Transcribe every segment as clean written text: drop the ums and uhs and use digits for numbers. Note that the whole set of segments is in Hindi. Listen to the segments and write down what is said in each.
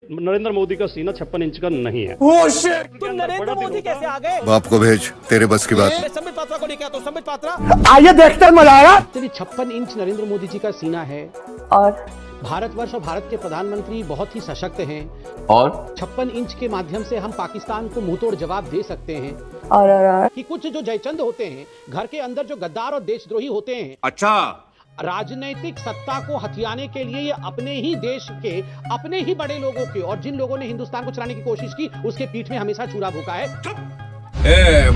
नरेंद्र मोदी का सीना 56 इंच का नहीं है। तो नरेंद्र मोदी कैसे आ गए? बाप को भेज, तेरे बस की बात। मैं संबित पात्रा को लेके आता हूं। संबित पात्रा, आइए देखते मजा आएगा। चलिए 56 इंच नरेंद्र मोदी जी का सीना है और भारतवर्ष और भारत के प्रधानमंत्री बहुत ही सशक्त हैं और 56 इंच के माध्यम से हम पाकिस्तान को मुंहतोड़ जवाब दे सकते हैं और कि कुछ जो जयचंद होते हैं घर के अंदर जो गद्दार और देशद्रोही होते हैं, अच्छा, राजनीतिक सत्ता को हथियाने के लिए ये अपने ही देश के अपने ही बड़े लोगों के और जिन लोगों ने हिंदुस्तान को चलाने की कोशिश की उसके पीठ में हमेशा चूरा भूका है।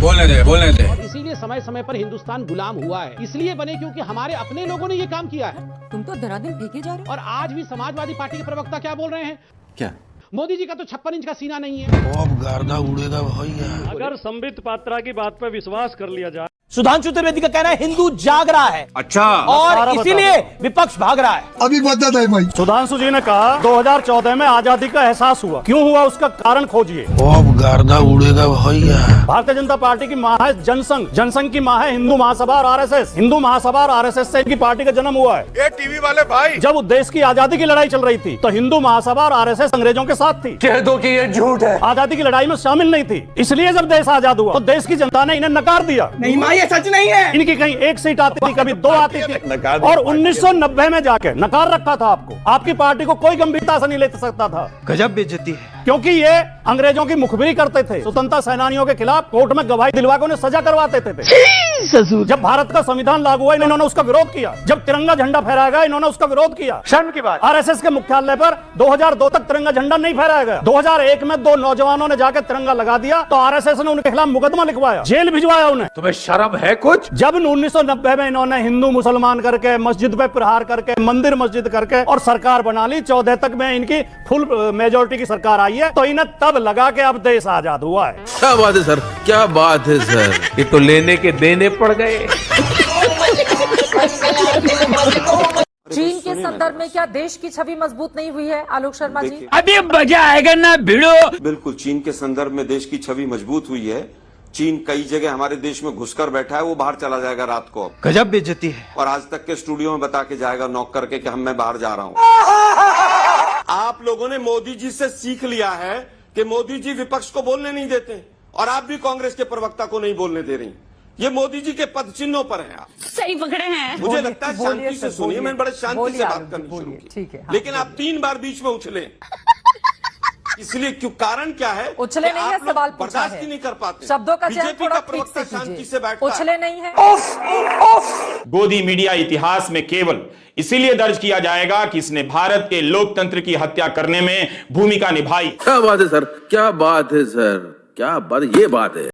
बोलने दे। और इसीलिए समय समय पर हिंदुस्तान गुलाम हुआ है, इसलिए बने क्योंकि हमारे अपने लोगों ने ये काम किया है। तुम तो धराधीन फेंके जा रहे हो। और आज भी समाजवादी पार्टी के प्रवक्ता क्या बोल रहे हैं? क्या? मोदी जी का तो 56 इंच का सीना नहीं है। अब गर्दा उड़ेगा भैया। अगर संबित पात्रा की बात पर विश्वास कर लिया जाए, सुधांशु त्रिवेदी का कहना है हिंदू जाग रहा है अच्छा, और इसीलिए विपक्ष भाग रहा है। अभी बता दे भाई। सुधांशु जी ने कहा 2014 में आजादी का एहसास हुआ, क्यों हुआ उसका कारण खोजिए। अब गर्दा उड़ेगा भैया। भारतीय जनता पार्टी की मां है जनसंघ, जनसंघ की मां है हिंदू महासभा और आरएसएस, हिंदू महासभा और आरएसएस से इनकी पार्टी का जन्म हुआ है। ये टीवी वाले भाई, जब देश की आजादी की लड़ाई चल रही थी तो हिंदू महासभा और आरएसएस अंग्रेजों के साथ थी। कह दो कि ये झूठ है। आजादी की लड़ाई में शामिल नहीं थी, इसलिए जब देश आजाद हुआ तो देश की जनता ने इन्हें नकार दिया। नहीं मां, ये सच नहीं है। इनकी कहीं एक सीट आती थी, कभी 2 आती थी, और 1990 में जाके नकार रखा था आपको। आपकी पार्टी को कोई गंभीरता से नहीं ले सकता था। गजब बेइज्जती है। क्योंकि ये अंग्रेजों की मुखबिरी करते थे, स्वतंत्रता सेनानियों के खिलाफ कोर्ट में गवाही दिलवा के उन्हें सजा करवाते थे। जब भारत का संविधान लागू हुआ इन्होंने उसका विरोध किया, जब तिरंगा झंडा फहराया गया इन्होंने उसका विरोध किया। शर्म की बात। आरएसएस के मुख्यालय पर 2002 तक तिरंगा झंडा नहीं फहराया गया। 2001 में 2 नौजवानों ने जाकर तिरंगा लगा दिया तो आरएसएस ने उनके खिलाफ मुकदमा लिखवाया, जेल भिजवाया उन्हें। तुम्हें शर्म है कुछ? जब 1990 में इन्होंने हिंदू मुसलमान करके मस्जिद पे प्रहार करके मंदिर मस्जिद करके और सरकार बना ली, 14 तक में इनकी फुल मेजोरिटी की सरकार आई है, तो इन्हें तब लगा कि अब देश आजाद हुआ है। क्या बात है सर, क्या बात है सर, ये तो लेने के देने पड़ गए। चीन के संदर्भ में क्या देश की छवि मजबूत नहीं हुई है? आलोक शर्मा जी, अभी मजा आएगा ना भिड़ो। बिल्कुल, चीन के संदर्भ में देश की छवि मजबूत हुई है। चीन कई जगह हमारे देश में घुसकर बैठा है, वो बाहर चला जाएगा रात को। गजब बेइज्जती है। और आज तक के स्टूडियो में बता के जाएगा नॉक करके कि मैं बाहर जा रहा हूं। आप लोगों ने मोदी जी से सीख लिया है कि मोदी जी विपक्ष को बोलने नहीं देते, और आप भी कांग्रेस के प्रवक्ता को नहीं बोलने दे रही। ये मोदी जी के पद चिन्हों पर हैं। आप सही पकड़े हैं। मुझे लगता है शांति से सुनिए, मैंने बड़े शांति से बात करनी शुरू की, ठीक है। लेकिन आप 3 बार बीच में उछले। इसलिए क्यों, कारण क्या है? उछले नहीं है, सवाल पूछा बर्दाश्त है। ही नहीं कर पाते। शब्दों का चयन बीजेपी थोड़ा का ठीक प्रवक्ता से शांति कीजिए। से बैठता है। उछले नहीं है। गोदी मीडिया इतिहास में केवल इसीलिए दर्ज किया जाएगा कि इसने भारत के लोकतंत्र की हत्या करने में भूमिका निभाई। क्या बात है सर, क्या बात है सर, क्या बात, ये बात है।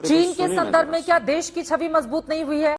चीन के संदर्भ में क्या देश की छवि मजबूत नहीं हुई है?